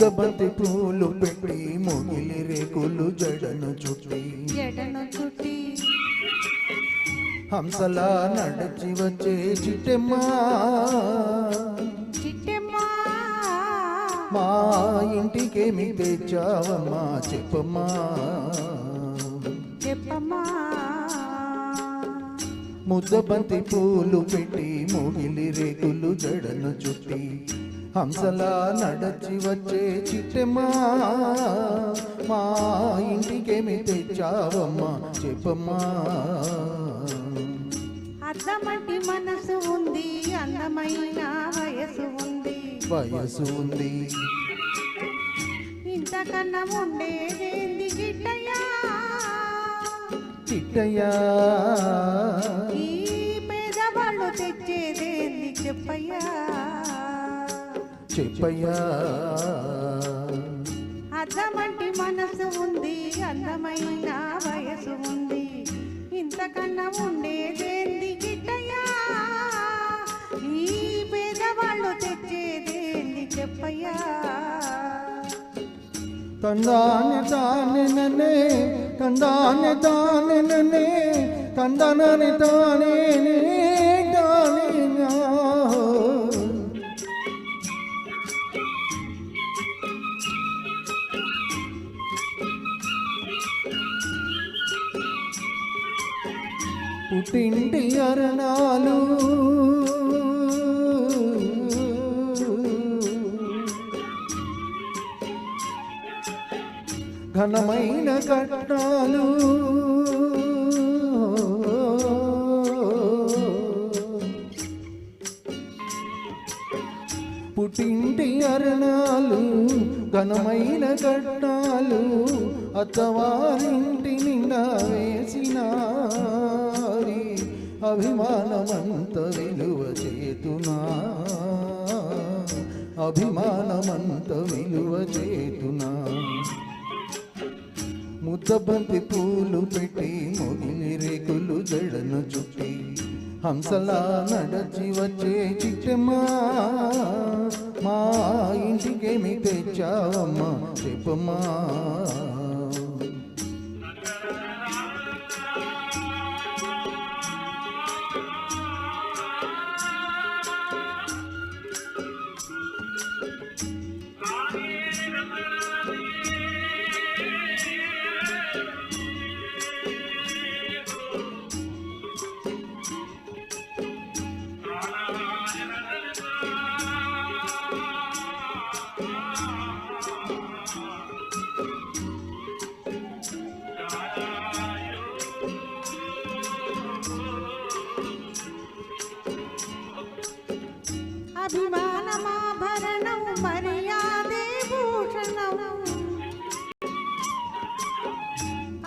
ముద్దబంతి పూలు పెట్టి మొగిలి రేకులు జడను చుట్టి హంసలా నడిచి వచ్చే చిట్టెమ్మా మా ఇంటికేమి తెచ్చావమ్మా చెప్పమ్మా ముద్దబంతి పూలు పెట్టి మొగిలి రేకులు జడను చుట్టి హంసలా నడచి వచ్చే చిట్టెమ్మా మా ఇంటికేమి తెచ్చావమ్మా చెప్పమ్మా అద్దమంటి మనసు ఉంది అందమైన వయసు ఉంది ఇంతకన్నా ఉండేదేంది చిట్టయ్యా ఈ పేదవాళ్ళు తెచ్చేదేంది చెప్పయ్యా అద్దమంటి మనసు ఉంది అందమైన వయసు ఉంది ఇంతకన్నా ఉండేదేంది గిట్టయ్యా ఈ పేదవాళ్ళు తెచ్చేదేంది చెప్పయ్యా తందానే తానే నన్నే తందానే తానే నన్నే తందనని తానే తానే పుట్టింటి అరణాలు ఘనమైన కట్నాలు పుట్టింటి అరణాలు ఘనమైన కట్నాలు అత్తవారింటి నిండా వేసిన అభిమానమంత విలువ చేతునా అభిమానమంత విలువ చేతునా ముద్దబంతి పూలు పెట్టి మొగిలి రేకులు జడను చుట్టి హంసలా నడచి వచ్చే చిట్టెమ్మా మా ఇంటికేమి తెచ్చావమ్మా చెప్పమ్మా అభిమానమాభరణం మర్యాదే భూషణం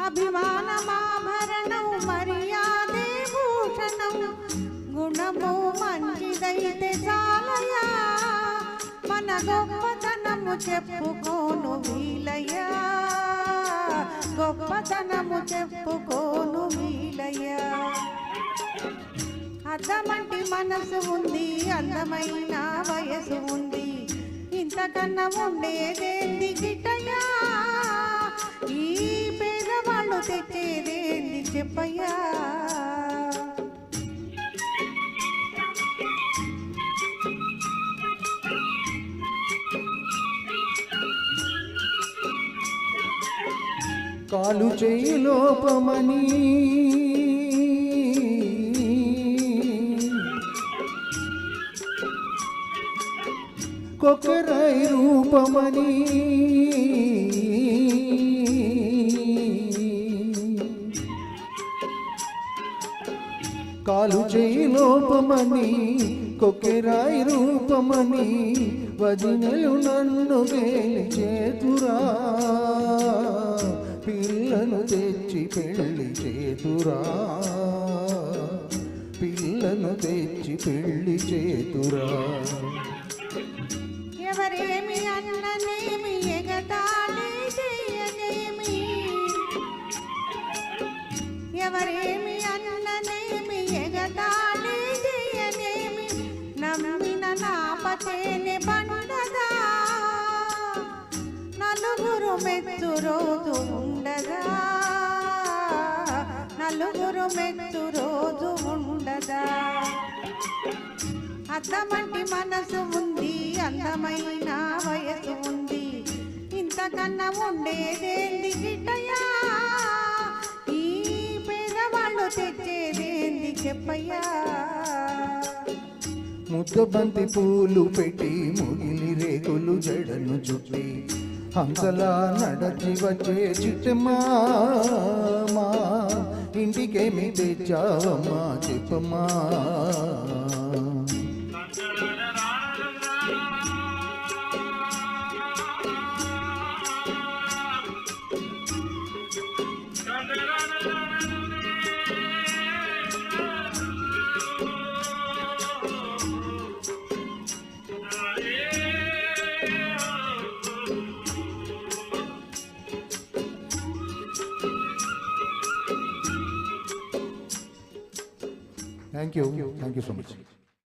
అభిమానమాభరణం మర్యాదే భూషణం గుణము మంచిదైతే చాలయా మన గొప్పతనము చెప్పుకోను వీలయ్యా గొప్పతనము చెప్పుకోను వీలయ్యా అద్దమంటి మనసు ఉంది అందమైన వయసు ఉంది ఇంతకన్నా ఉండేదేంది గిట్టయ్యా ఈ పేదవాళ్ళు తెచ్చేదేంది చెప్పయ్యా కాలు చేయి లోపమని కొకరై రూపమని కాలు చేయి లోపమని కొకెరాయి రూపమని వదినలు నన్ను వేలి చేతురా పిల్లను తెచ్చి పెళ్లి చేతురా పిల్లను తెచ్చి పెళ్లి చేతురా ఎవరేమి అన్ననేమి ఎగతాళి చేయనేమి ఎవరేమి అన్ననేమి ఎగతాళి చేయనేమి నమ్మిన నాపతేనే పండదా మెచ్చు రోజు ఉండదా, నలుగురు మెచ్చు రోజు ఉండదా. అద్దమంటి మనసు ఉంది, అందమైన వయసు ఉంది, ఇంతకన్నా ఉండేదేంది గిట్టయ్యా, ఈ పేదవాళ్ళు తెచ్చేదేంది చెప్పయ్యా. ముద్దబంతి పూలు పెట్టి ముగిలి రేకులు జడను చుట్టి హంసలా నడచి వచ్చే చిట్టమ్మా, మా ఇంటికేమి తెచ్చావమ్మా చెప్పమ్మా. Thank you so much.